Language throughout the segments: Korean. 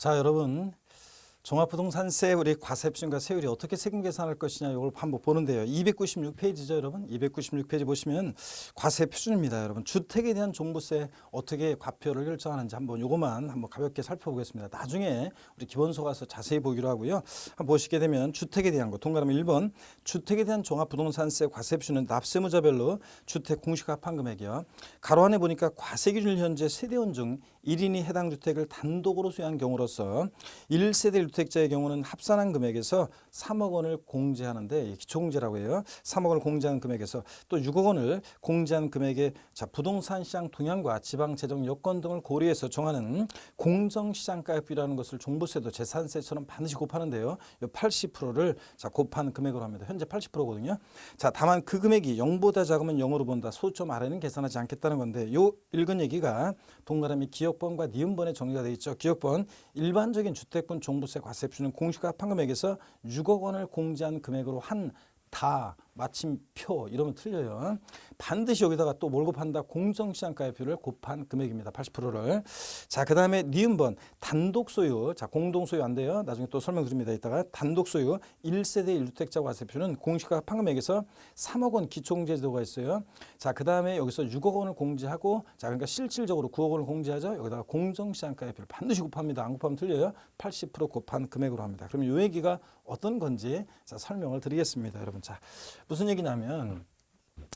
자, 여러분, 종합부동산세 우리 과세표준과 세율이 어떻게 세금 계산할 것이냐 이걸 한번 보는데요. 296페이지죠, 여러분. 296페이지 보시면 과세표준입니다, 여러분. 주택에 대한 종부세 어떻게 과표를 결정하는지 한번 요거만 한번 가볍게 살펴보겠습니다. 나중에 우리 기본서 가서 자세히 보기로 하고요. 한번 보시게 되면 주택에 대한 거 동그라미 1번 주택에 대한 종합부동산세 과세표준은 납세무자별로 주택 공시가합한 금액이요. 가로 안에 보니까 과세기준 현재 세대원 중 1인이 해당 주택을 단독으로 소유한 경우로서 1세대 주택자의 경우는 합산한 금액에서 3억 원을 공제하는데 기초공제라고 해요. 3억 원을 공제한 금액에서 또 6억 원을 공제한 금액에 부동산 시장 동향과 지방 재정 여건 등을 고려해서 정하는 공정시장가액비라는 것을 종부세도 재산세처럼 반드시 곱하는데요. 80%를 곱한 금액으로 합니다. 현재 80%거든요. 자, 다만 그 금액이 0보다 작으면 0으로 본다. 소점 아래는 계산하지 않겠다는 건데 요 읽은 얘기가 동그라미 기억번과 니은번에 정리가 되어 있죠. 기억번 일반적인 주택분 종부세 과세표준은 공시가합한 금액에서 6억 원을 공제한 금액으로 한다. 마침표 이러면 틀려요. 반드시 여기다가 또 뭘 곱한다? 공정시장가액표를 곱한 금액입니다. 80%를. 자, 그 다음에 니은번 단독 소유. 자, 공동 소유 안 돼요. 나중에 또 설명드립니다. 이따가 단독 소유 1세대 1주택자 과세표는 공시가합한 금액에서 3억 원 기초공제제도가 있어요. 자, 그 다음에 여기서 6억 원을 공제하고 자, 그러니까 실질적으로 9억 원을 공제하죠. 여기다가 공정시장가액표를 반드시 곱합니다. 안 곱하면 틀려요. 80% 곱한 금액으로 합니다. 그럼 이 얘기가 어떤 건지 자, 설명을 드리겠습니다. 여러분. 자, 무슨 얘기냐면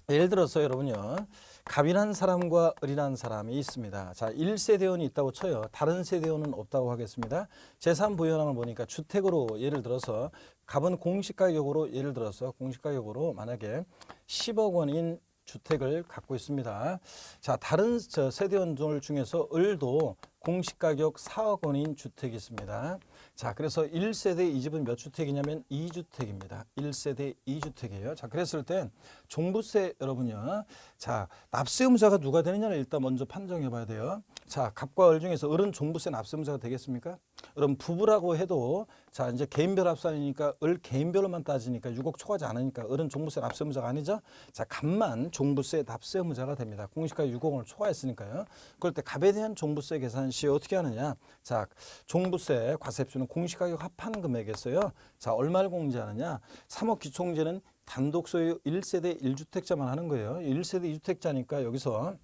예를 들어서 여러분요. 갑이란 사람과 을이란 사람이 있습니다. 자, 1세대원이 있다고 쳐요. 다른 세대원은 없다고 하겠습니다. 재산 보유현황을 보니까 주택으로 예를 들어서 갑은 공시가격으로 예를 들어서 공시가격으로 만약에 10억 원인 주택을 갖고 있습니다. 자, 다른 세대원들 중에서 을도 공시가격 4억 원인 주택이 있습니다. 자, 그래서 1세대 이 집은 몇 주택이냐면 2주택입니다. 1세대 2주택이에요. 자, 그랬을 때 종부세 여러분요. 자, 납세 의무자가 누가 되느냐를 일단 먼저 판정해 봐야 돼요. 자, 갑과 을 중에서 을은 종부세 납세 의무자가 되겠습니까? 그럼 부부라고 해도 자, 이제 개인별 합산이니까 을 개인별로만 따지니까 6억 초과하지 않으니까 을은 종부세 납세 의무자가 아니죠. 자, 갑만 종부세 납세 의무자가 됩니다. 공시가 6억 원을 초과했으니까요. 그럴 때 갑에 대한 종부세 계산 시 어떻게 하느냐? 자, 종부세 과세표는 공시가격 합한 금액에서요. 자, 얼마를 공제하느냐? 3억 기초공제는 단독 소유 1세대 1주택자만 하는 거예요. 1세대 2주택자니까 여기서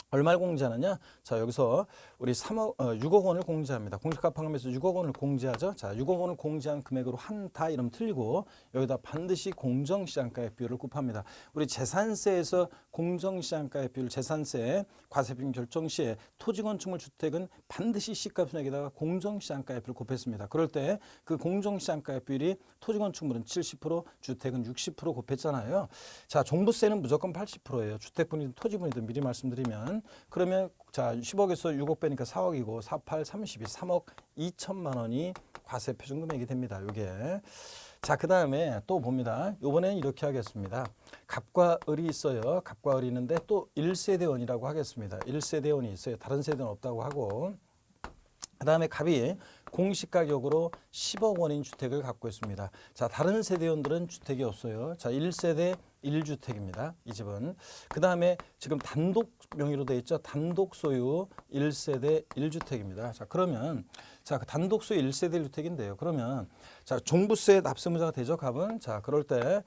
얼마를 공제하느냐? 자, 여기서 우리 6억 원을 공제합니다. 공시가합한금에서 6억 원을 공제하죠. 자, 6억 원을 공제한 금액으로 한다 이러면 틀리고 여기다 반드시 공정시장가액비율을 곱합니다. 우리 재산세에서 공정시장가액비율 재산세 과세비율 결정 시에 토지건축물 주택은 반드시 시가분액에다가 공정시장가액비율을 곱했습니다. 그럴 때 그 공정시장가액비율이 토지건축물은 70%, 주택은 60% 곱했잖아요. 자, 종부세는 무조건 80%예요. 주택분이든 토지분이든 미리 말씀드리면 그러면 자 10억에서 6억 빼니까 4억이고 4, 8, 32, 3억 2천만 원이 과세 표준 금액이 됩니다. 요게. 자, 그 다음에 또 봅니다. 요번에는 이렇게 하겠습니다. 갑과 을이 있어요. 갑과 을이 있는데 또 1세대원이라고 하겠습니다. 1세대원이 있어요. 다른 세대는 없다고 하고 그 다음에 갑이 공시가격으로 10억 원인 주택을 갖고 있습니다. 자, 다른 세대원들은 주택이 없어요. 자, 1세대 1주택입니다. 이 집은. 그 다음에 지금 단독 명의로 되어 있죠. 단독 소유 1세대 1주택입니다. 자, 그러면 자, 그 단독 소유 1세대 1주택인데요. 그러면 자, 종부세 납세무자가 되죠. 갑은. 자, 그럴 때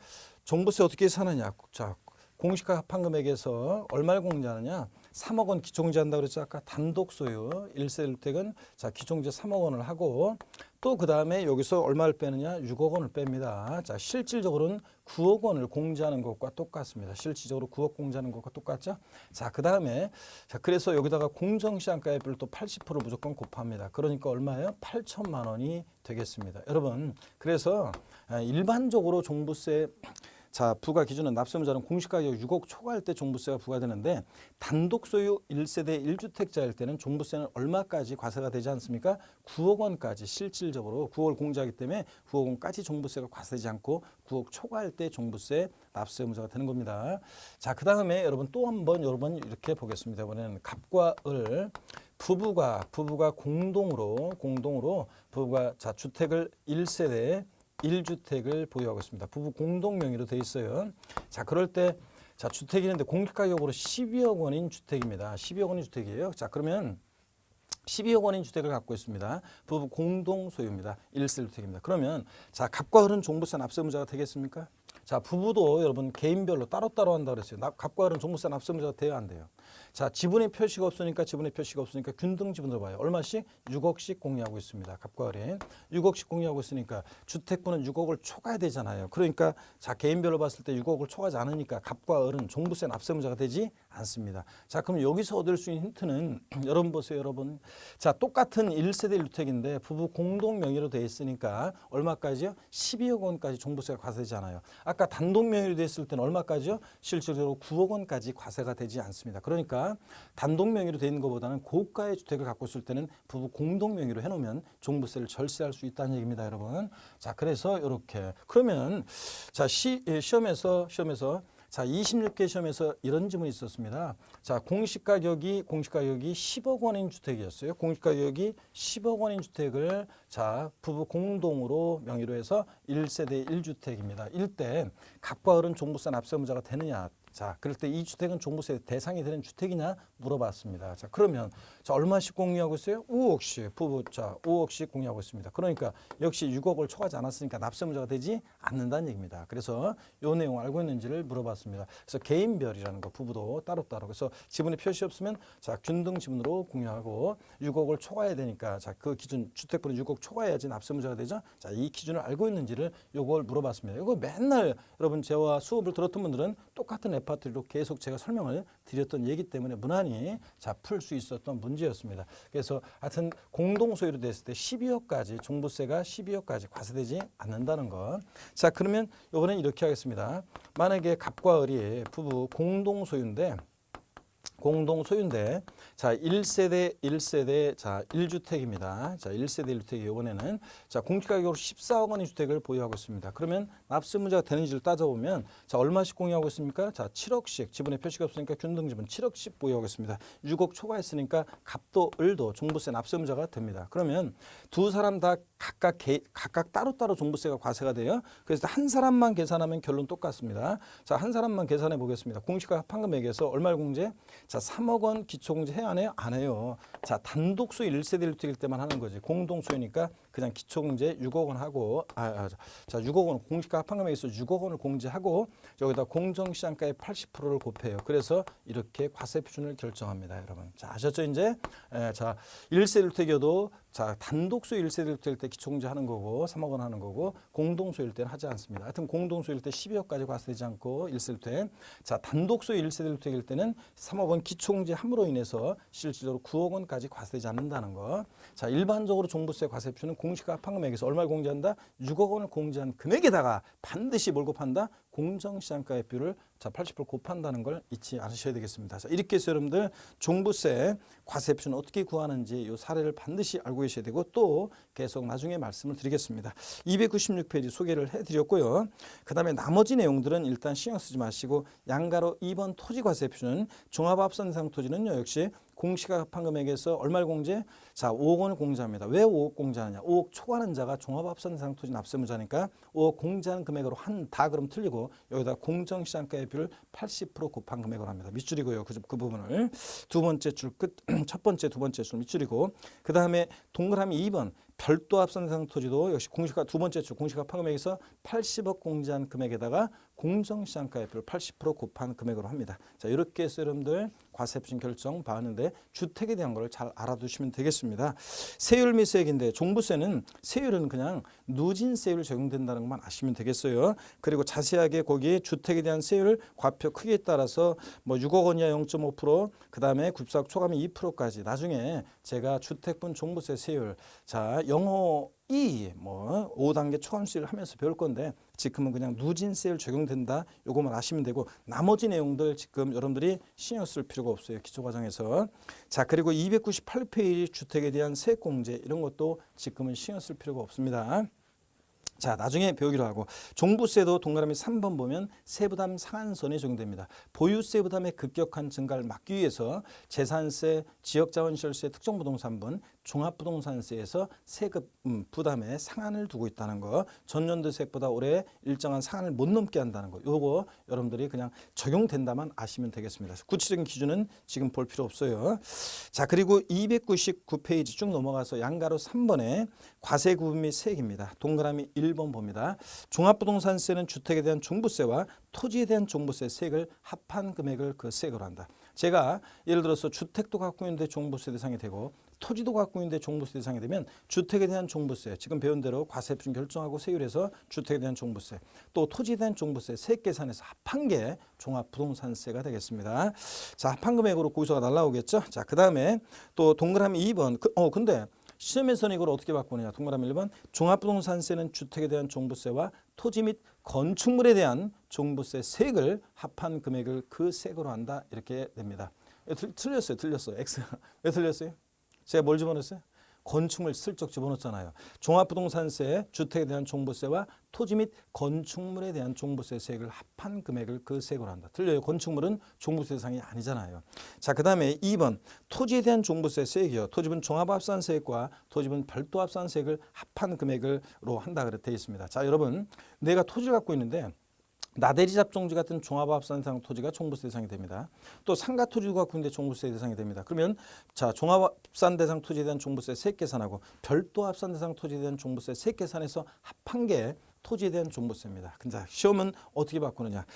종부세 어떻게 사느냐? 자, 공시가 합한 금액에서 얼마를 공제하느냐? 3억 원 기초공제한다고 그랬죠. 아까 단독 소유 1세대 1주택은 자, 기초공제 3억 원을 하고 또 그 다음에 여기서 얼마를 빼느냐? 6억 원을 뺍니다. 자, 실질적으로는 9억 원을 공제하는 것과 똑같습니다. 실질적으로 9억 공제하는 것과 똑같죠. 자, 그 다음에 자, 그래서 여기다가 공정시장가액비를 또 80% 무조건 곱합니다. 그러니까 얼마예요? 8천만 원이 되겠습니다. 여러분, 그래서 일반적으로 종부세 자, 부과 기준은 납세의무자는 공시가격 6억 초과할 때 종부세가 부과되는데 단독 소유 1세대 1주택자일 때는 종부세는 얼마까지 과세가 되지 않습니까? 9억 원까지 실질적으로 9억을 공제하기 때문에 9억 원까지 종부세가 과세되지 않고 9억 초과할 때 종부세 납세의무자가 되는 겁니다. 자, 그 다음에 여러분 또 한번 여러분 이렇게 보겠습니다. 이번에는 갑과 을 부부가 공동으로 부부가 자, 주택을 1세대 1주택을 보유하고 있습니다. 부부 공동 명의로 되어 있어요. 자, 그럴 때 자, 주택이 있는데 공시가격으로 12억 원인 주택입니다. 12억 원인 주택이에요. 자, 그러면 12억 원인 주택을 갖고 있습니다. 부부 공동 소유입니다. 1세 주택입니다. 그러면 자, 갑과 을은 종부세 납세의무자가 되겠습니까? 자, 부부도 여러분 개인별로 따로따로 한다 그랬어요. 갑과 을은 종부세 납세의무자가 돼요, 안 돼요? 자, 지분의 표시가 없으니까 균등 지분 들어봐요. 얼마씩? 6억씩 공유하고 있습니다. 갑과 을이 6억씩 공유하고 있으니까 주택분은 6억을 초과해야 되잖아요. 그러니까 자, 개인별로 봤을 때 6억을 초과하지 않으니까 갑과 을은 종부세 납세의무자가 되지 않습니다. 자, 그럼 여기서 얻을 수 있는 힌트는 여러분 보세요, 여러분. 자, 똑같은 1세대 1주택인데 부부 공동 명의로 돼 있으니까 얼마까지요? 12억 원까지 종부세가 과세되잖아요. 아까 단독 명의로 돼 있을 때는 얼마까지요? 실질적으로 9억 원까지 과세가 되지 않습니다. 그러니까 단독 명의로 돼 있는 것보다는 고가의 주택을 갖고 있을 때는 부부 공동 명의로 해놓으면 종부세를 절세할 수 있다는 얘기입니다, 여러분. 자, 그래서 이렇게 그러면 자, 시험에서 자, 26개 시험에서 이런 질문이 있었습니다. 자, 공시가격이 10억 원인 주택이었어요. 공시가격이 10억 원인 주택을 자, 부부 공동으로 명의로 해서 1세대 1주택입니다. 이때 갑과 을은 종부세 납세의무자가 되느냐? 자, 그럴 때 이 주택은 종부세 대상이 되는 주택이냐 물어봤습니다. 자, 그러면 자, 얼마씩 공유하고 있어요? 5억씩 부부 자 5억씩 공유하고 있습니다. 그러니까 역시 6억을 초과하지 않았으니까 납세의무자가 되지 않는다는 얘기입니다. 그래서 이 내용 알고 있는지를 물어봤습니다. 그래서 개인별이라는 거 부부도 따로따로 그래서 지분의 표시 없으면 자, 균등 지분으로 공유하고 6억을 초과해야 되니까 자, 그 기준 주택분은 6억 초과해야지 납세의무자가 되죠. 자, 이 기준을 알고 있는지를 요걸 물어봤습니다. 이거 맨날 여러분 저와 수업을 들었던 분들은 똑같은 레파토리로 계속 제가 설명을 드렸던 얘기 때문에 무난히 자, 풀 수 있었던 문제였습니다. 그래서 하여튼 공동 소유로 됐을 때 12억까지 종부세가 12억까지 과세되지 않는다는 거. 자, 그러면 이번엔 이렇게 하겠습니다. 만약에 갑과 을이 부부 공동 소유인데 자, 1세대 자, 1주택입니다. 자, 1세대 1주택이 이번에는 자, 공시가격으로 14억 원의 주택을 보유하고 있습니다. 그러면 납세의무자가 되는지를 따져보면 자, 얼마씩 공유하고 있습니까? 자, 7억씩 지분의 표시가 없으니까 균등 지분 7억씩 보유하고 있습니다. 6억 초과했으니까 갑도 을도 종부세 납세의무자가 됩니다. 그러면 두 사람 다 각각 따로따로 종부세가 과세가 돼요. 그래서 한 사람만 계산하면 결론 똑같습니다. 자, 한 사람만 계산해 보겠습니다. 공시가 합한금액에서 얼마를 공제? 자, 3억 원 기초공제 해야 안 해요? 안 해요. 자, 단독소 1세대 1주택일 때만 하는 거지. 공동소유니까 그냥 기초공제 6억 원 하고 자, 6억 원 공시가 합한금액에서 6억 원을 공제하고 여기다 공정시장가의 80%를 곱해요. 그래서 이렇게 과세 표준을 결정합니다, 여러분. 자, 아셨죠 이제? 자, 1세대 1주택이어도 자, 단독소유 1세대 1주택일 때 기초공제 하는 거고 3억 원 하는 거고 공동소유일 때는 하지 않습니다. 하여튼 공동소유일 때 12억까지 과세되지 않고 1세대 1주택. 자, 단독소유 1세대 1주택일 때는 3억 원 기초공제 함으로 인해서 실질적으로 9억 원까지 과세되지 않는다는 거. 자, 일반적으로 종부세 과세 표준은 공시가 합한금액에서 얼마를 공제한다? 6억 원을 공제한 금액에다가 반드시 뭘 곱한다? 공정시장가액비율을 자, 80% 곱한다는 걸 잊지 않으셔야 되겠습니다. 자, 이렇게 해서 여러분들 종부세 과세 표준을 어떻게 구하는지 이 사례를 반드시 알고 계셔야 되고 또 계속 나중에 말씀을 드리겠습니다. 296페이지 소개를 해드렸고요. 그 다음에 나머지 내용들은 일단 신경 쓰지 마시고 양가로 2번 토지과세 표준 종합합산상 토지는요 역시 공시가 합한금액에서 얼마를 공제? 자, 5억 원을 공제합니다. 왜 5억 공제하냐? 5억 초과하는 자가 종합합산상 토지 납세의무자니까 5억 공제하는 금액으로 한다 그럼 틀리고 여기다 공정시장가의 비율 80% 곱한 금액으로 합니다. 밑줄이고요. 그 부분을 두 번째 줄 끝, 첫 번째, 두 번째 줄 밑줄이고 그 다음에 동그라미 2번 별도 합산상 토지도 역시 공시가 두 번째 줄 공시가 합한금액에서 80억 공제한 금액에다가 공정시장가의 비율 80% 곱한 금액으로 합니다. 자, 이렇게 해서 여러분들 과세 표준 결정 봐왔는데 주택에 대한 걸 잘 알아두시면 되겠습니다. 세율 미세액인데 종부세는 세율은 그냥 누진세율 적용된다는 것만 아시면 되겠어요. 그리고 자세하게 거기에 주택에 대한 세율 과표 크기에 따라서 뭐 6억 원 이하 0.5% 그다음에 굽사학 초과하면 2%까지 나중에 제가 주택분 종부세 세율 자, 영어 5단계 초감수를 하면서 배울 건데 지금은 그냥 누진세율 적용된다. 요것만 아시면 되고 나머지 내용들 지금 여러분들이 신경 쓸 필요가 없어요. 기초과정에서. 자, 그리고 298페이지 주택에 대한 세액공제 이런 것도 지금은 신경 쓸 필요가 없습니다. 자, 나중에 배우기로 하고 종부세도 동그라미 3번 보면 세부담 상한선이 적용됩니다. 보유세 부담의 급격한 증가를 막기 위해서 재산세, 지역자원시설세, 특정부동산분 종합부동산세에서 세금 부담에 상한을 두고 있다는 거, 전년도세보다 올해 일정한 상한을 못 넘게 한다는 거, 요거 여러분들이 그냥 적용된다만 아시면 되겠습니다. 구체적인 기준은 지금 볼 필요 없어요. 자, 그리고 299페이지 쭉 넘어가서 양가로 3번에 과세구분 및 세액입니다. 동그라미 1번 봅니다. 종합부동산세는 주택에 대한 종부세와 토지에 대한 종부세 세액을 합한 금액을 그 세액으로 한다. 제가 예를 들어서 주택도 갖고 있는데 종부세 대상이 되고 토지도 갖고 있는데 종부세 대상이 되면 주택에 대한 종부세, 지금 배운 대로 과세표준 결정하고 세율에서 주택에 대한 종부세, 또 토지에 대한 종부세 세액 계산해서 합한 게 종합부동산세가 되겠습니다. 자, 합한 금액으로 고의서가 날라오겠죠. 자, 그 다음에 또 동그라미 2번. 근데 시험에서는 이걸 어떻게 바꾸느냐. 동그라미 1번. 종합부동산세는 주택에 대한 종부세와 토지 및 건축물에 대한 종부세 세액을 합한 금액을 그 세액으로 한다. 이렇게 됩니다. 틀렸어요. X. 왜 틀렸어요? 제가 뭘 집어넣었어요? 건축물 슬쩍 집어넣었잖아요. 종합부동산세, 주택에 대한 종부세와 토지 및 건축물에 대한 종부세 세액을 합한 금액을 그 세액으로 한다. 틀려요. 건축물은 종부세 대상이 아니잖아요. 자, 그 다음에 2번. 토지에 대한 종부세 세액이요. 토지분 종합합산세액과 토지분 별도합산세액을 합한 금액으로 한다. 그렇게 되어 있습니다. 자, 여러분, 내가 토지를 갖고 있는데 나대리 잡종지 같은 종합합산 대상 토지가 종부세 대상이 됩니다. 또 상가 토지도 갖고 있는데 종부세 대상이 됩니다. 그러면 자, 종합합산 대상 토지에 대한 종부세 세액 계산하고 별도 합산 대상 토지에 대한 종부세 세액 계산해서 합한 게 토지에 대한 종부세입니다. 근데 시험은 어떻게 바꾸느냐.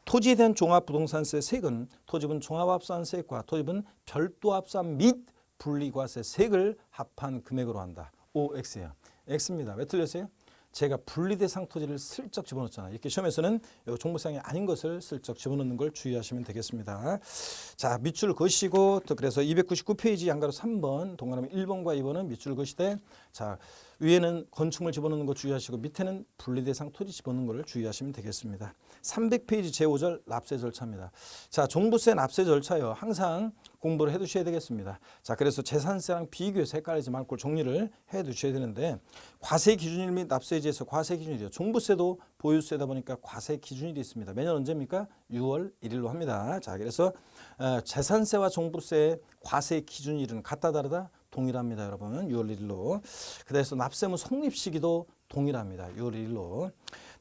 토지에 대한 종합부동산세 세액은 토지분 종합합산세액과 토지분 별도합산 및 분리과세 세액을 합한 금액으로 한다. OX예요. X입니다. 왜 틀렸어요? 제가 분리대상 토지를 슬쩍 집어넣었잖아요. 이렇게 시험에서는 종부세상이 아닌 것을 슬쩍 집어넣는 걸 주의하시면 되겠습니다. 자, 밑줄 그시고 또 그래서 299페이지 양가로 3번 동그라미 1번과 2번은 밑줄 그시되, 자, 위에는 건축물 집어넣는 거 주의하시고 밑에는 분리대상 토지 집어넣는 걸 주의하시면 되겠습니다. 300페이지 제5절 납세 절차입니다. 자, 종부세 납세 절차요. 항상 공부를 해두셔야 되겠습니다. 자, 그래서 재산세랑 비교해서 헷갈리지 말고 정리를 해두셔야 되는데, 과세 기준일 및 납세지에서 과세 기준일이요. 종부세도 보유세다 보니까 과세 기준일이 있습니다. 매년 언제입니까? 6월 1일로 합니다. 자, 그래서 재산세와 종부세의 과세 기준일은 같다 다르다? 동일합니다, 여러분. 6월 1일로. 그래서 납세무 성립 시기도 동일합니다. 6월 1일로.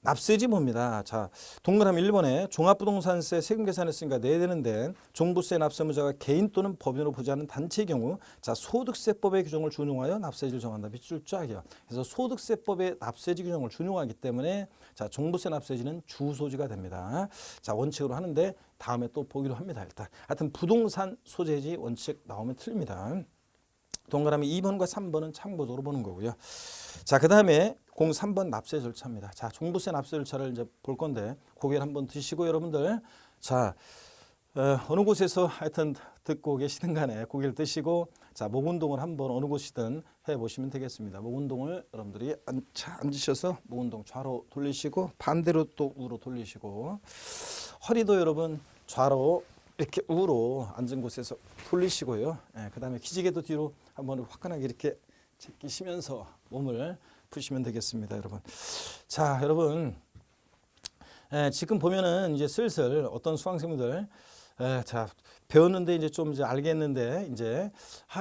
납세지 봅니다. 자, 동그라미 1번에 종합부동산세 세금 계산했으니까 내야 되는데 종부세 납세무자가 개인 또는 법인으로 보지 않는 단체의 경우, 자, 소득세법의 규정을 준용하여 납세지를 정한다. 밑줄 쫙이요. 그래서 소득세법의 납세지 규정을 준용하기 때문에 자, 종부세 납세지는 주소지가 됩니다. 자, 원칙으로 하는데 다음에 또 보기로 합니다. 일단 하여튼 부동산 소재지 원칙 나오면 틀립니다. 동그라미 2번과 3번은 참고적으로 보는 거고요. 자, 그 다음에 03번 납세 절차입니다. 자, 종부세 납세 절차를 이제 볼 건데 고개를 한번 드시고 여러분들, 자, 어느 곳에서 하여튼 듣고 계시든 간에 고개를 드시고, 자, 목 운동을 한번 어느 곳이든 해보시면 되겠습니다. 목 운동을 여러분들이 앉으셔서 목 운동 좌로 돌리시고 반대로 또 우로 돌리시고, 허리도 여러분 좌로 이렇게 우로 앉은 곳에서 돌리시고요. 그 다음에 기지개도 뒤로 한번 화끈하게 이렇게 제끼시면서 몸을 푸시면 되겠습니다, 여러분. 자, 여러분, 지금 보면은 이제 슬슬 어떤 수강생분들 자, 배웠는데 이제 좀 이제 알겠는데 이제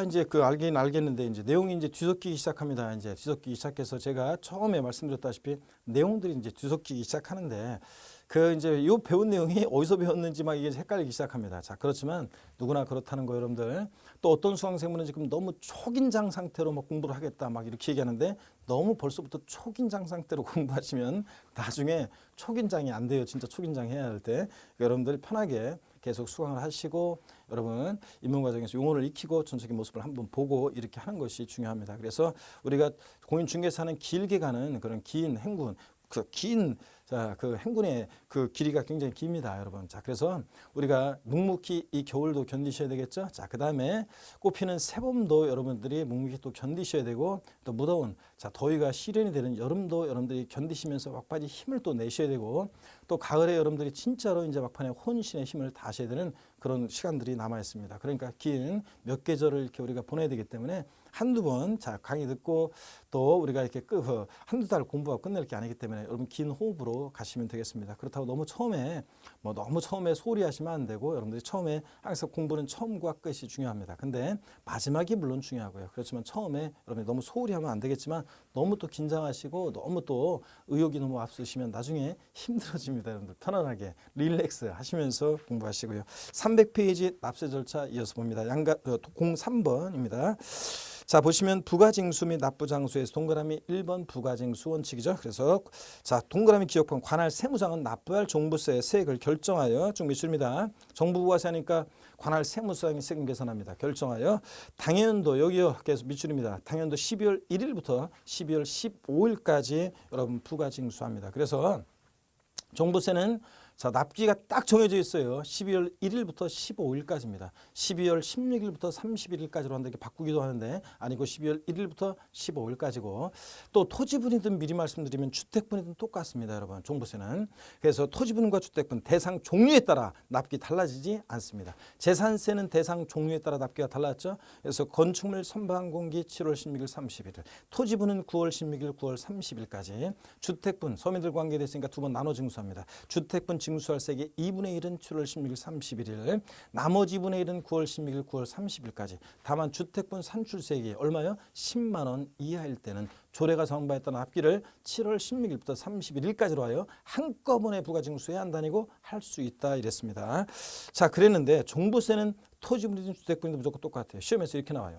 이제 그 알긴 알겠는데 이제 내용이 이제 뒤섞이기 시작합니다. 이제 뒤섞이기 시작해서 제가 처음에 말씀드렸다시피 내용들이 이제 뒤섞이기 시작하는데, 그 이제 요 배운 내용이 어디서 배웠는지 막 이게 헷갈리기 시작합니다. 자, 그렇지만 누구나 그렇다는 거 여러분들. 또 어떤 수강생분은 지금 너무 초긴장 상태로 막 공부를 하겠다 막 이렇게 얘기하는데, 너무 벌써부터 초긴장 상태로 공부하시면 나중에 초긴장이 안 돼요. 진짜 초긴장 해야 할 때. 여러분들 편하게 계속 수강을 하시고 여러분 입문 과정에서 용어를 익히고 전체적인 모습을 한번 보고 이렇게 하는 것이 중요합니다. 그래서 우리가 공인중개사는 길게 가는 그런 긴 행군, 그 행군의 그 길이가 굉장히 깁니다, 여러분. 자, 그래서 우리가 묵묵히 이 겨울도 견디셔야 되겠죠. 자, 그 다음에 꽃피는 새봄도 여러분들이 묵묵히 또 견디셔야 되고, 또 무더운 자, 더위가 실현이 되는 여름도 여러분들이 견디시면서 막바지 힘을 또 내셔야 되고, 또 가을에 여러분들이 진짜로 이제 막판에 혼신의 힘을 다하셔야 되는 그런 시간들이 남아 있습니다. 그러니까 긴 몇 계절을 이렇게 우리가 보내야 되기 때문에 한두 번 자, 강의 듣고 또 우리가 이렇게 한두 달 공부하고 끝낼 게 아니기 때문에 여러분 긴 호흡으로 위주로 가시면 되겠습니다. 그렇다고 너무 처음에 소홀히 하시면 안 되고, 여러분들이 처음에 항상 공부는 처음과 끝이 중요합니다. 근데 마지막이 물론 중요하고요. 그렇지만 처음에 여러분이 너무 소홀히 하면 안 되겠지만, 너무 또 긴장하시고 너무 또 의욕이 너무 앞서시면 나중에 힘들어집니다. 여러분들 편안하게 릴렉스 하시면서 공부하시고요. 300페이지 납세 절차 이어서 봅니다. 03번입니다. 자, 보시면 부가징수 및 납부장소에서 동그라미 1번 부가징수 원칙이죠. 그래서 자, 동그라미 기억번 관할 세무상은 납부할 종부세 세액을 결정하여 쭉 미술입니다. 정부부가세 하니까 관할 세무상이 세금 계산합니다. 결정하여 당연도 여기요 계속 미출입니다. 당연도 12월 1일부터 12월 15일까지 여러분 부가징수합니다. 그래서 종부세는 자, 납기가 딱 정해져 있어요. 12월 1일부터 15일까지입니다. 12월 16일부터 31일까지로 한다 이렇게 바꾸기도 하는데 아니고 12월 1일부터 15일까지고 또 토지분이든 미리 말씀드리면 주택분이든 똑같습니다. 여러분 종부세는. 그래서 토지분과 주택분 대상 종류에 따라 납기 달라지지 않습니다. 재산세는 대상 종류에 따라 납기가 달랐죠. 그래서 건축물 선반공기 7월 16일 31일 토지분은 9월 16일 9월 30일까지 주택분 서민들 관계됐으니까 두 번 나눠 징수합니다. 주택분 징수할 세액의 2분의 1은 7월 16일 31일 나머지 2분의 1은 9월 16일 9월 30일까지 다만 주택분 산출세액이 얼마요? 10만 원 이하일 때는 조례가 정부했던 납기를 7월 16일부터 31일까지로 하여 한꺼번에 부가징수해야 한다니고 할 수 있다 이랬습니다. 자, 그랬는데 종부세는 토지분이든 주택분이든 무조건 똑같아요. 시험에서 이렇게 나와요.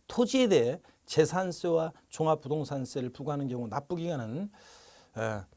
토지에 대해 재산세와 종합부동산세를 부과하는 경우 납부기간은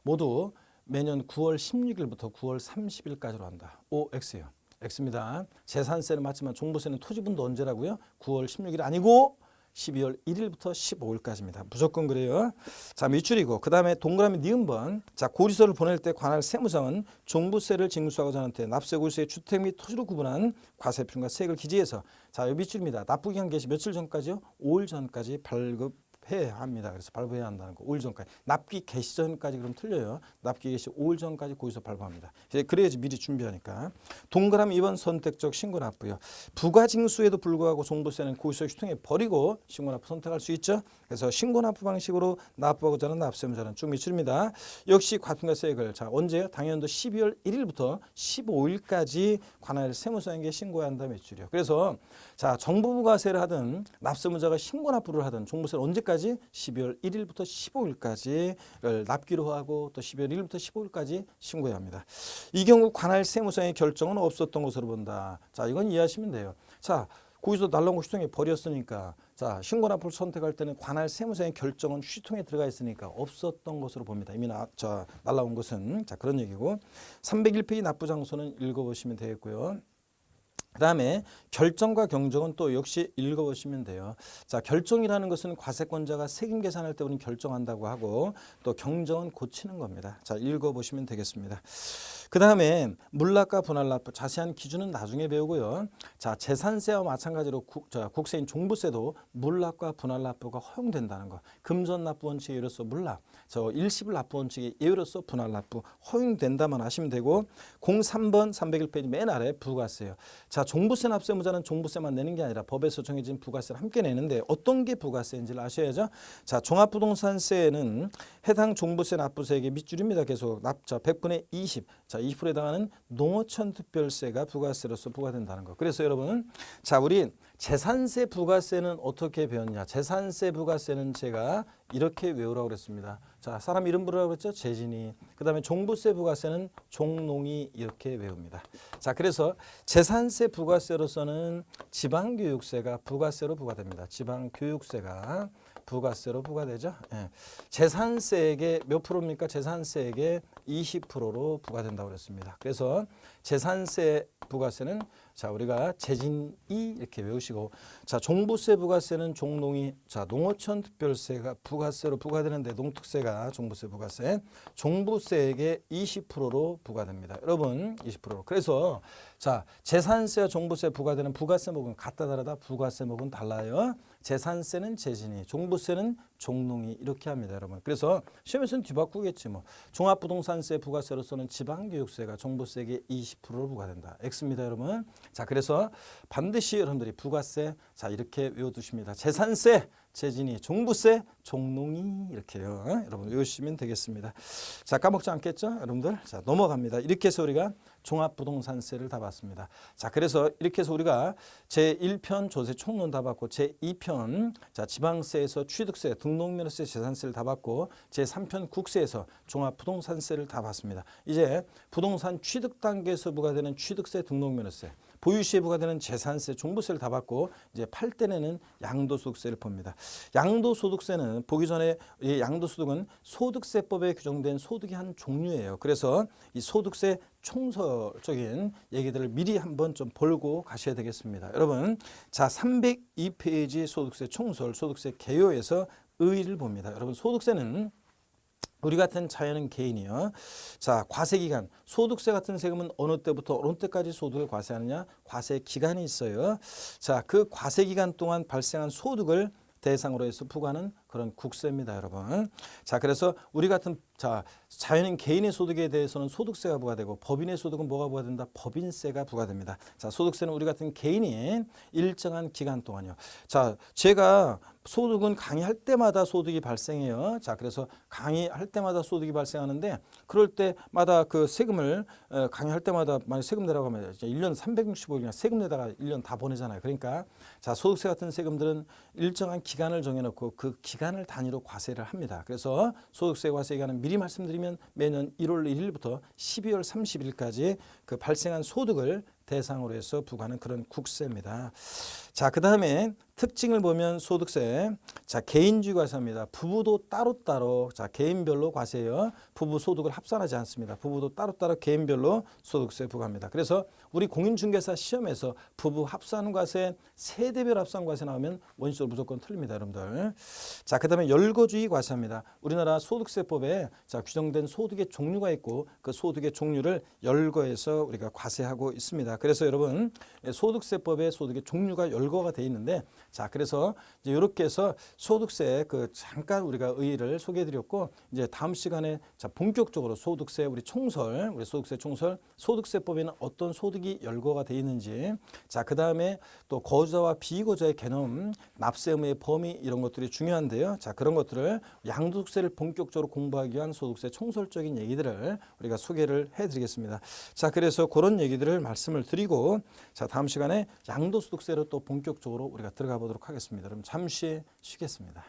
모두 매년 9월 16일부터 9월 30일까지로 한다. O, X요. X입니다. 재산세는 맞지만 종부세는 토지분도 언제라고요? 9월 16일 아니고 12월 1일부터 15일까지입니다. 무조건 그래요. 자, 미출이고 그 다음에 동그라미 니은번. 자, 고지서를 보낼 때 관할 세무상은 종부세를 징수하고자 하는 때 납세 고지서의 주택 및 토지로 구분한 과세표준과 세액을 기재해서 자, 이 미출입니다. 납부기한 개시 며칠 전까지요? 5일 전까지 발급해야 합니다. 그래서 발부해야 한다는 거. 5일 전까지. 납기 개시 전까지 그럼 틀려요. 납기 개시 5일 전까지 고지서 발부합니다. 그래야지 미리 준비하니까. 동그라미 2번 선택적 신고납부요. 부가징수에도 불구하고 종부세는 고지서 휴통해 버리고 신고납부 선택할 수 있죠. 그래서 신고납부 방식으로 납부하고자 하는 납세무자는 쭉 미출입니다. 역시 과표과 세액을 자, 언제요? 당연도 12월 1일부터 15일까지 관할 세무서에게 신고해야 한다 미출이요. 그래서 자, 정부부가세를 하든 납세무자가 신고납부를 하든 종부세는 언제까지? 12월 1일부터 15일까지를 납기로 하고 또 12월 1일부터 15일까지 신고해야 합니다. 이 경우 관할 세무서의 결정은 없었던 것으로 본다. 자, 이건 이해하시면 돼요. 자, 고지서 날라온 거 휴통에 버렸으니까 자, 신고납부를 선택할 때는 관할 세무서의 결정은 휴통에 들어가 있으니까 없었던 것으로 봅니다. 이미 날라온 것은 자, 그런 얘기고 301페이지 납부장소는 읽어보시면 되겠고요. 그 다음에 결정과 경정은 또 역시 읽어보시면 돼요. 자, 결정이라는 것은 과세권자가 세금 계산할 때 우리는 결정한다고 하고 또 경정은 고치는 겁니다. 자, 읽어보시면 되겠습니다. 그 다음에 물납과 분할납부 자세한 기준은 나중에 배우고요. 자, 재산세와 마찬가지로 국세인 종부세도 물납과 분할납부가 허용된다는 거. 금전납부 원칙에 의해서 물납, 일시불 납부 원칙에 의해서 분할납부 허용된다만 아시면 되고 03번 301페이지 맨 아래 부가세요. 자, 종부세 납세무자는 종부세만 내는 게 아니라 법에서 정해진 부가세를 함께 내는데 어떤 게 부가세인지를 아셔야죠. 자, 종합부동산세는 해당 종부세 납부세액의 밑줄입니다. 계속 납자 100분의 20. 자, 20%에 해당하는 농어촌 특별세가 부가세로서 부과된다는 거. 그래서 여러분, 자, 우리 재산세 부가세는 어떻게 배웠냐? 재산세 부가세는 제가 이렇게 외우라고 그랬습니다. 자, 사람 이름 부르라고 그랬죠? 재진이. 그 다음에 종부세 부가세는 종농이 이렇게 외웁니다. 자, 그래서 재산세 부가세로서는 지방교육세가 부가세로 부과됩니다. 지방교육세가 부가세로 부과되죠. 예. 재산세액의 몇 프로입니까? 재산세액의 20%로 부과된다고 그랬습니다. 그래서 재산세 부가세는 자, 우리가 재진이 이렇게 외우시고 자, 종부세 부가세는 종농이 자, 농어촌 특별세가 부가세로 부과되는데 농특세가 종부세 부가세 종부세액의 20%로 부과됩니다. 여러분 20%로. 그래서 자, 재산세와 종부세 부과되는 부가세목은 같다 다르다 부가세목은 달라요. 재산세는 재진이, 종부세는 종농이 이렇게 합니다, 여러분. 그래서 시험에서는 뒤바꾸겠지 뭐. 종합부동산세 부가세로서는 지방교육세가 종부세액의 20%로 부과된다. X입니다, 여러분. 자, 그래서 반드시 여러분들이 부가세 자, 이렇게 외워두십니다. 재산세 재진이, 종부세, 종농이 이렇게요. 여러분 외우시면 되겠습니다. 자, 까먹지 않겠죠? 여러분들. 자, 넘어갑니다. 이렇게 해서 우리가 종합부동산세를 다 봤습니다. 자, 그래서 이렇게 해서 우리가 제1편 조세 총론 다 봤고 제2편 자, 지방세에서 취득세, 등록면허세, 재산세를 다 봤고 제3편 국세에서 종합부동산세를 다 봤습니다. 이제 부동산 취득 단계에서 부과되는 취득세, 등록면허세, 보유시에 부과되는 재산세, 종부세를 다 받고 이제 팔 때 내는 양도소득세를 봅니다. 양도소득세는 보기 전에 이 양도소득은 소득세법에 규정된 소득의 한 종류예요. 그래서 이 소득세 총설적인 얘기들을 미리 한번 좀 보고 가셔야 되겠습니다. 여러분, 자 302페이지 소득세 총설, 소득세 개요에서 의의를 봅니다. 여러분, 소득세는 우리 같은 자연인 개인이요. 자, 과세기간, 소득세 같은 세금은 어느 때부터 어느 때까지 소득을 과세하느냐? 과세기간이 있어요. 자, 그 과세기간 동안 발생한 소득을 대상으로 해서 부과하는 그런 국세입니다, 여러분. 자, 그래서 우리 같은 자연인 개인의 소득에 대해서는 소득세가 부과되고 법인의 소득은 뭐가 부과된다? 법인세가 부과됩니다. 자, 소득세는 우리 같은 개인이 일정한 기간 동안요. 자, 제가 소득은 강의할 때마다 소득이 발생해요. 자, 그래서 강의할 때마다 소득이 발생하는데 그럴 때마다 그 세금을 강의할 때마다 만약 세금 내라고 하면 1년 365일이나 세금 내다가 1년 다 보내잖아요. 그러니까 자, 소득세 같은 세금들은 일정한 기간을 정해놓고 그 기간을 단위로 과세를 합니다. 그래서 소득세 과세 기간은 미리 말씀드리면 매년 1월 1일부터 12월 30일까지 그 발생한 소득을 대상으로 해서 부과하는 그런 국세입니다. 자, 그 다음에 특징을 보면 소득세, 자 개인주의 과세입니다. 부부도 따로따로, 자 개인별로 과세요. 부부 소득을 합산하지 않습니다. 부부도 따로따로 개인별로 소득세 부과합니다. 그래서 우리 공인중개사 시험에서 부부 합산 과세, 세대별 합산 과세 나오면 원칙적으로 무조건 틀립니다, 여러분들. 자, 그 다음에 열거주의 과세입니다. 우리나라 소득세법에 자 규정된 소득의 종류가 있고 그 소득의 종류를 열거해서 우리가 과세하고 있습니다. 그래서 여러분 소득세법에 소득의 종류가 열거가 돼 있는데 자, 그래서 이제 이렇게 해서 소득세 그 잠깐 우리가 의의를 소개해드렸고 이제 다음 시간에 자 본격적으로 소득세 우리 총설, 우리 소득세 총설, 소득세법에는 어떤 소득이 열거가 돼 있는지, 자 그 다음에 또 거주자와 비거주자의 개념, 납세 의무의 범위 이런 것들이 중요한데요. 자 그런 것들을 양도세를 본격적으로 공부하기 위한 소득세 총설적인 얘기들을 우리가 소개를 해드리겠습니다. 자 그래서 그런 얘기들을 말씀을 드리고 자 다음 시간에 양도소득세로 또 본격적으로 우리가 들어가 보도록 하겠습니다. 그럼 잠시 쉬겠습니다.